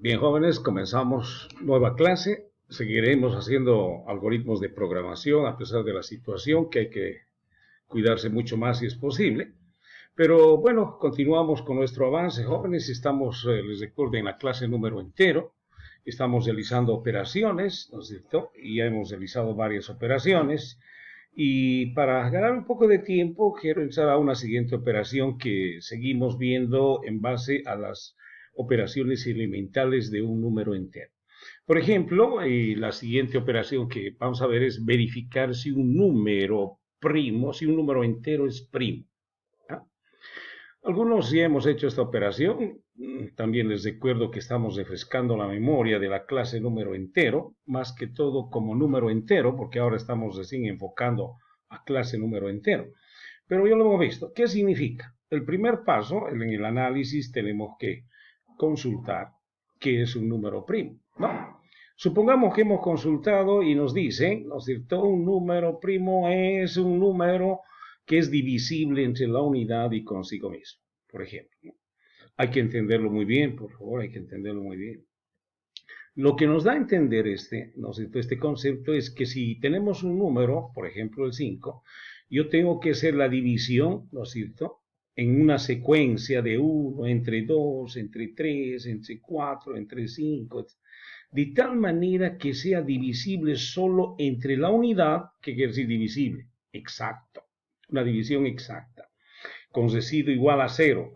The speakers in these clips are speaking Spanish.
Bien, jóvenes, comenzamos nueva clase. Seguiremos haciendo algoritmos de programación a pesar de la situación, que hay que cuidarse mucho más si es posible. Pero bueno, continuamos con nuestro avance, jóvenes. Estamos, les recuerdo, en la clase número entero. Estamos realizando operaciones, ¿no es cierto? Y ya hemos realizado varias operaciones. Y para ganar un poco de tiempo, quiero entrar a una siguiente operación que seguimos viendo en base a las operaciones elementales de un número entero. Por ejemplo, la siguiente operación que vamos a ver es verificar si un número primo, si un número entero es primo. ¿Ah? Algunos ya hemos hecho esta operación. También les recuerdo que estamos refrescando la memoria de la clase número entero, más que todo como número entero, porque ahora estamos recién enfocando a clase número entero. Pero ya lo hemos visto. ¿Qué significa? El primer paso en el análisis tenemos que consultar qué es un número primo, ¿no? Supongamos que hemos consultado y nos dicen, ¿no es cierto? Un número primo es un número que es divisible entre la unidad y consigo mismo, por ejemplo, ¿no? Hay que entenderlo muy bien, por favor, hay que entenderlo muy bien. Lo que nos da a entender ¿no es cierto? Este concepto es que si tenemos un número, por ejemplo el 5, yo tengo que hacer la división, ¿no es cierto?, en una secuencia de 1, entre 2, entre 3, entre 4, entre 5, de tal manera que sea divisible solo entre la unidad, que quiere decir divisible, exacto, una división exacta, con residuo igual a 0,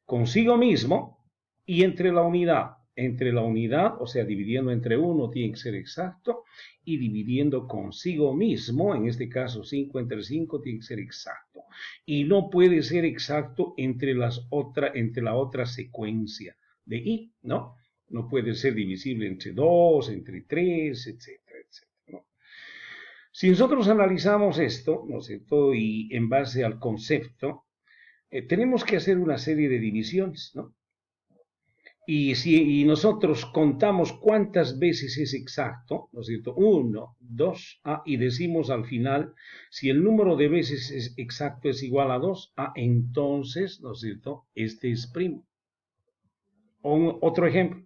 consigo mismo y entre la unidad. Entre la unidad, o sea, dividiendo entre 1 tiene que ser exacto, y dividiendo consigo mismo, en este caso 5 entre 5 tiene que ser exacto. Y no puede ser exacto entre la otra secuencia de i, ¿no? No puede ser divisible entre 2, entre 3, etcétera, etcétera, ¿no? Si nosotros analizamos esto, ¿no es cierto?, y en base al concepto, tenemos que hacer una serie de divisiones, ¿no? Y nosotros contamos cuántas veces es exacto, ¿no es cierto? 1, 2, y decimos al final, si el número de veces es exacto es igual a 2, entonces, ¿no es cierto?, este es primo. Otro ejemplo,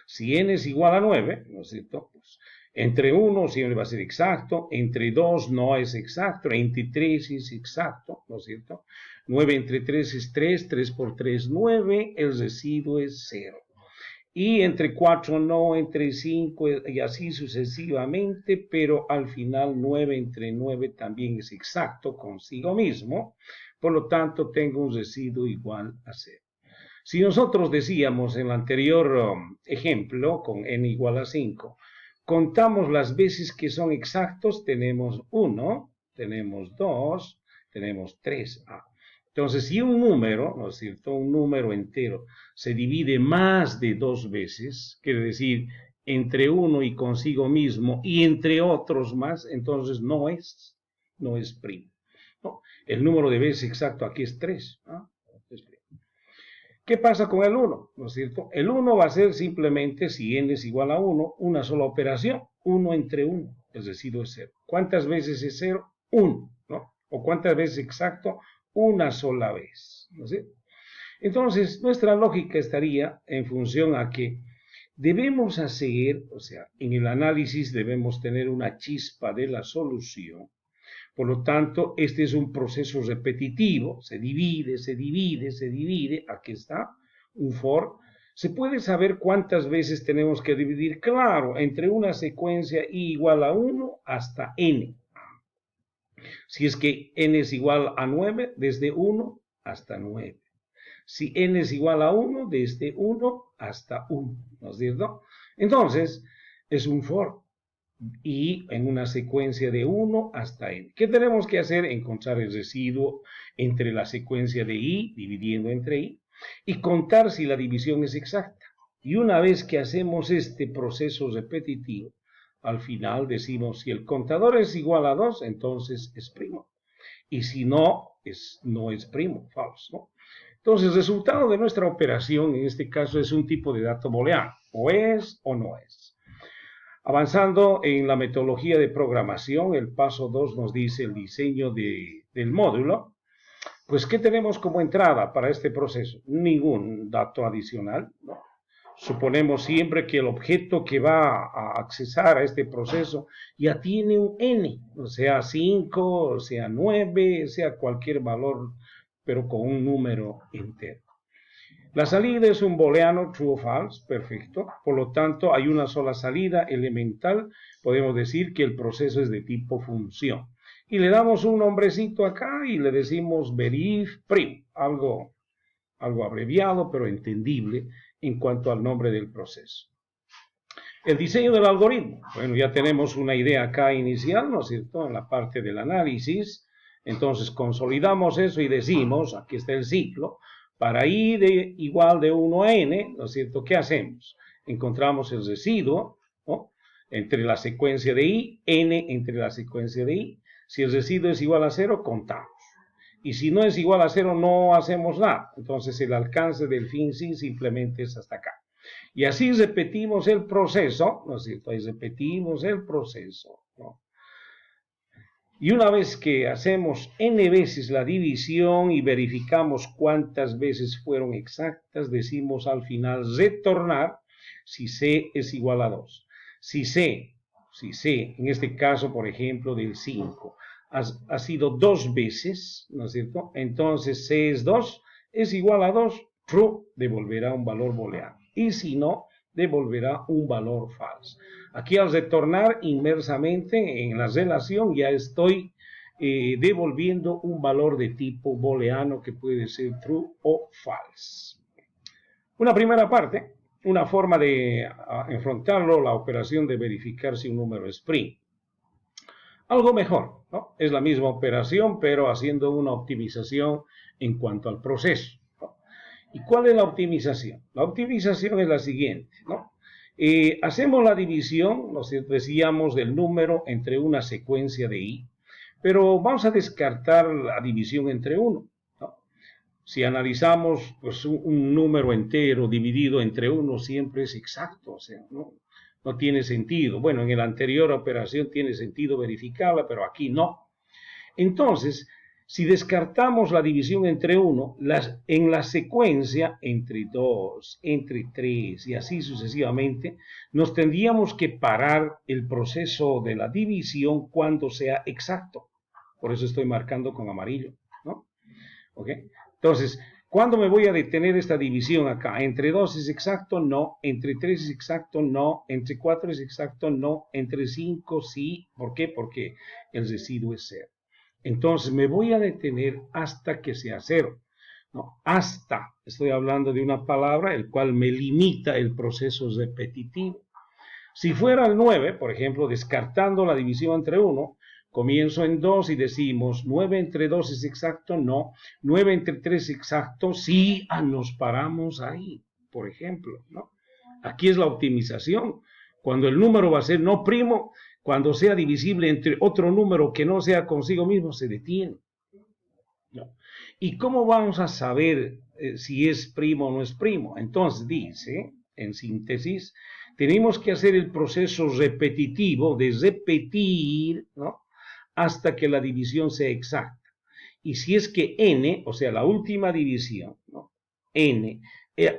si n es igual a 9, ¿no es cierto?, pues entre 1 siempre va a ser exacto, entre 2 no es exacto, entre 3 es exacto, ¿no es cierto? 9 entre 3 es 3, 3 por 3, 9, el residuo es 0. Y entre 4 no, entre 5 y así sucesivamente, pero al final 9 entre 9 también es exacto consigo mismo, por lo tanto tengo un residuo igual a 0. Si nosotros decíamos en el anterior ejemplo, con n igual a 5, contamos las veces que son exactos, tenemos 1, tenemos 2, tenemos 3. Entonces, si un número, ¿no es cierto?, un número entero se divide más de 2 veces, quiere decir, entre 1 y consigo mismo y entre otros más, entonces no es primo, ¿no? El número de veces exacto aquí es 3, ¿no? Es primo. ¿Qué pasa con el 1? ¿No es cierto? El 1 va a ser simplemente, si n es igual a 1, una sola operación, 1 entre 1, el residuo es 0. ¿Cuántas veces es 0? 1, ¿no? ¿O cuántas veces exacto? Una sola vez, ¿no es cierto? Entonces, nuestra lógica estaría en función a que debemos hacer, o sea, en el análisis debemos tener una chispa de la solución. Por lo tanto, este es un proceso repetitivo, se divide, se divide, se divide, aquí está, un for. ¿Se puede saber cuántas veces tenemos que dividir? Claro, entre una secuencia i igual a 1 hasta n. Si es que n es igual a 9, desde 1 hasta 9. Si n es igual a 1, desde 1 hasta 1, ¿no es cierto? Entonces, es un for. Y en una secuencia de 1 hasta n. ¿Qué tenemos que hacer? Encontrar el residuo entre la secuencia de i, dividiendo entre i, y contar si la división es exacta. Y una vez que hacemos este proceso repetitivo, al final decimos, si el contador es igual a 2, entonces es primo. Y si no, no es primo, falso, ¿no? Entonces, el resultado de nuestra operación, en este caso, es un tipo de dato booleano. O es o no es. Avanzando en la metodología de programación, el paso 2 nos dice el diseño del módulo. Pues, ¿qué tenemos como entrada para este proceso? Ningún dato adicional, ¿no? Suponemos siempre que el objeto que va a accesar a este proceso ya tiene un n, o sea 5, o sea 9, sea cualquier valor, pero con un número entero. La salida es un booleano true o false, perfecto. Por lo tanto, hay una sola salida elemental. Podemos decir que el proceso es de tipo función. Y le damos un nombrecito acá y le decimos verif prim, algo abreviado, pero entendible en cuanto al nombre del proceso. El diseño del algoritmo. Bueno, ya tenemos una idea acá inicial, ¿no es cierto?, en la parte del análisis. Entonces, consolidamos eso y decimos, aquí está el ciclo, para i de igual de 1 a n, ¿no es cierto?, ¿qué hacemos? Encontramos el residuo, ¿no?, entre la secuencia de i, n entre la secuencia de i. Si el residuo es igual a 0, contamos. Y si no es igual a 0, no hacemos nada. Entonces el alcance del fin sí simplemente es hasta acá. Y así repetimos el proceso, ¿no es cierto? Ahí repetimos el proceso, ¿no? Y una vez que hacemos n veces la división y verificamos cuántas veces fueron exactas, decimos al final retornar si c es igual a 2. Si c, en este caso, por ejemplo, del 5, ha sido 2 veces, ¿no es cierto? Entonces c es 2, es igual a 2, true, devolverá un valor booleano. Y si no, devolverá un valor falso. Aquí al retornar inmersamente en la relación ya estoy devolviendo un valor de tipo booleano que puede ser true o false. Una primera parte, una forma de enfrentarlo, la operación de verificar si un número es primo. Algo mejor, ¿no? Es la misma operación, pero haciendo una optimización en cuanto al proceso, ¿no? ¿Y cuál es la optimización? La optimización es la siguiente, ¿no? Hacemos la división, nos decíamos, del número entre una secuencia de i, pero vamos a descartar la división entre 1, ¿no? Si analizamos pues, un número entero dividido entre 1 siempre es exacto, o sea, no tiene sentido. Bueno, en la anterior operación tiene sentido verificarla, pero aquí no. Entonces, si descartamos la división entre 1, en la secuencia entre 2, entre 3 y así sucesivamente, nos tendríamos que parar el proceso de la división cuando sea exacto. Por eso estoy marcando con amarillo, ¿no? ¿Ok? Entonces, ¿cuándo me voy a detener esta división acá? ¿Entre 2 es exacto? No. ¿Entre 3 es exacto? No. ¿Entre 4 es exacto? No. ¿Entre 5 sí? ¿Por qué? Porque el residuo es 0. Entonces me voy a detener hasta que sea 0. No, hasta, estoy hablando de una palabra el cual me limita el proceso repetitivo. Si fuera el 9, por ejemplo, descartando la división entre 1, comienzo en 2 y decimos 9 entre 2 es exacto, no. 9 entre 3 es exacto, sí, nos paramos ahí, por ejemplo, ¿no? Aquí es la optimización. Cuando el número va a ser no primo, cuando sea divisible entre otro número que no sea consigo mismo, se detiene, ¿no? ¿Y cómo vamos a saber si es primo o no es primo? Entonces dice, en síntesis, tenemos que hacer el proceso repetitivo de repetir, ¿no?, hasta que la división sea exacta. Y si es que n, o sea, la última división, ¿no?, n,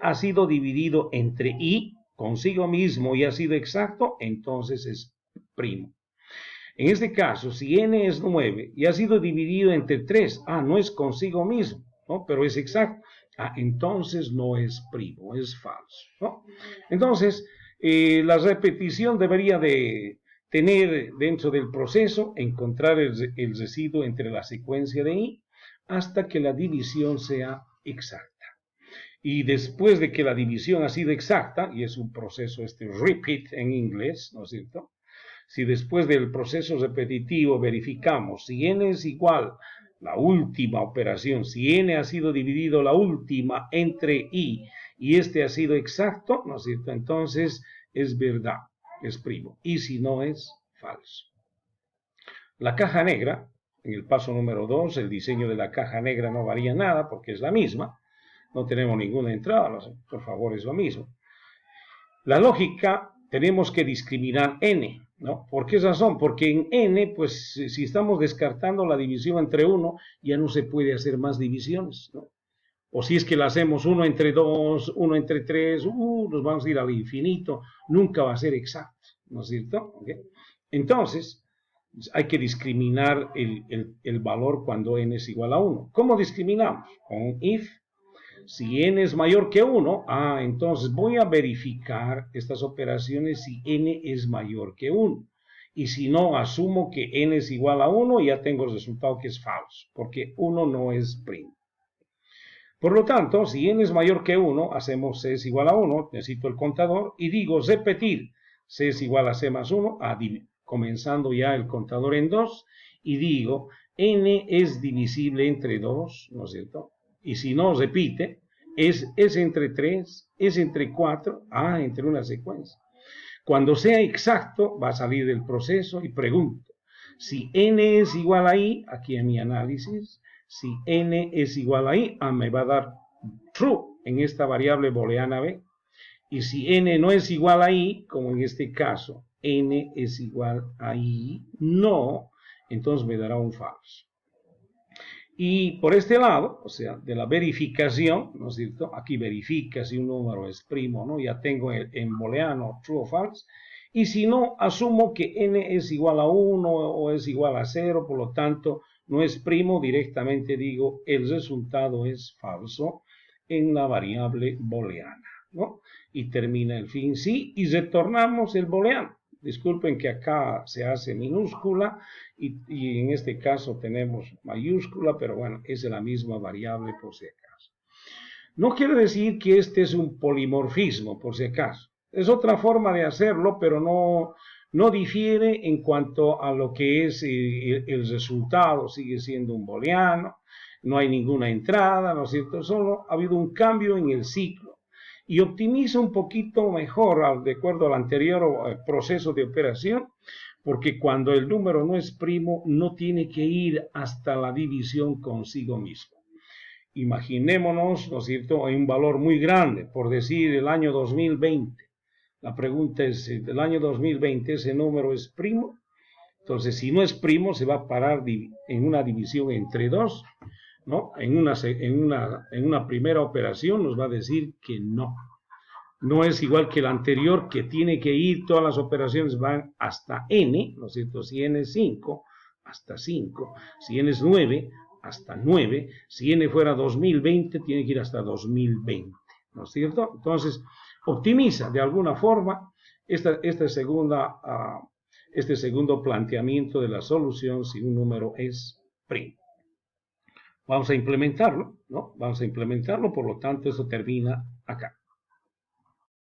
ha sido dividido entre i consigo mismo y ha sido exacto, entonces es primo. En este caso, si n es 9 y ha sido dividido entre 3, no es consigo mismo, ¿no?, pero es exacto, entonces no es primo, es falso, ¿no? Entonces, la repetición debería de tener dentro del proceso, encontrar el residuo entre la secuencia de i hasta que la división sea exacta. Y después de que la división ha sido exacta, y es un proceso repeat en inglés, ¿no es cierto? Si después del proceso repetitivo verificamos si n es igual, la última operación, si n ha sido dividido la última entre i y este ha sido exacto, ¿no es cierto?, entonces es verdad, es primo. Y si no, es falso. La caja negra, en el paso número 2, el diseño de la caja negra no varía nada porque es la misma. No tenemos ninguna entrada, no sé, por favor, es lo mismo. La lógica, tenemos que discriminar n, ¿no? ¿Por qué razón? Porque en n, pues, si estamos descartando la división entre 1, ya no se puede hacer más divisiones, ¿no? O si es que lo hacemos 1 entre 2, 1 entre 3, nos vamos a ir al infinito, nunca va a ser exacto, ¿no es cierto? ¿Okay? Entonces, hay que discriminar el valor cuando n es igual a 1. ¿Cómo discriminamos? Con if. Si n es mayor que 1, entonces voy a verificar estas operaciones si n es mayor que 1. Y si no, asumo que n es igual a 1 y ya tengo el resultado que es falso, porque 1 no es primo. Por lo tanto, si n es mayor que 1, hacemos c es igual a 1, necesito el contador, y digo repetir c es igual a c más 1, comenzando ya el contador en 2, y digo n es divisible entre 2, ¿no es cierto? Y si no, repite, es entre 3, es entre 4, entre una secuencia. Cuando sea exacto, va a salir del proceso y pregunto, si n es igual a i, aquí en mi análisis, si n es igual a i, me va a dar true en esta variable booleana b. Y si n no es igual a i, como en este caso, n es igual a i, no, entonces me dará un falso. Y por este lado, o sea, de la verificación, ¿no es cierto? Aquí verifica si un número es primo, ¿no? Ya tengo en booleano true o false. Y si no, asumo que n es igual a 1 o es igual a 0, por lo tanto, no es primo, directamente digo, el resultado es falso en la variable booleana, ¿no? Y termina el fin sí, y retornamos el booleano. Disculpen que acá se hace minúscula y en este caso tenemos mayúscula, pero bueno, es la misma variable por si acaso. No quiere decir que este es un polimorfismo, por si acaso. Es otra forma de hacerlo, pero no difiere en cuanto a lo que es el resultado, sigue siendo un booleano, no hay ninguna entrada, ¿no es cierto? Solo ha habido un cambio en el ciclo. Y optimiza un poquito mejor de acuerdo al anterior proceso de operación, porque cuando el número no es primo, no tiene que ir hasta la división consigo mismo. Imaginémonos, ¿no es cierto?, hay un valor muy grande, por decir el año 2020. La pregunta es, si el año 2020 ese número es primo, entonces si no es primo se va a parar en una división entre 2, ¿no? En una primera operación nos va a decir que no. No es igual que el anterior, que tiene que ir, todas las operaciones van hasta n, ¿no es cierto? Si n es 5, hasta 5. Si n es 9, hasta 9. Si n fuera 2020, tiene que ir hasta 2020, ¿no es cierto? Entonces, optimiza de alguna forma este segundo planteamiento de la solución si un número es primo. Vamos a implementarlo, ¿no? Vamos a implementarlo, por lo tanto, eso termina acá.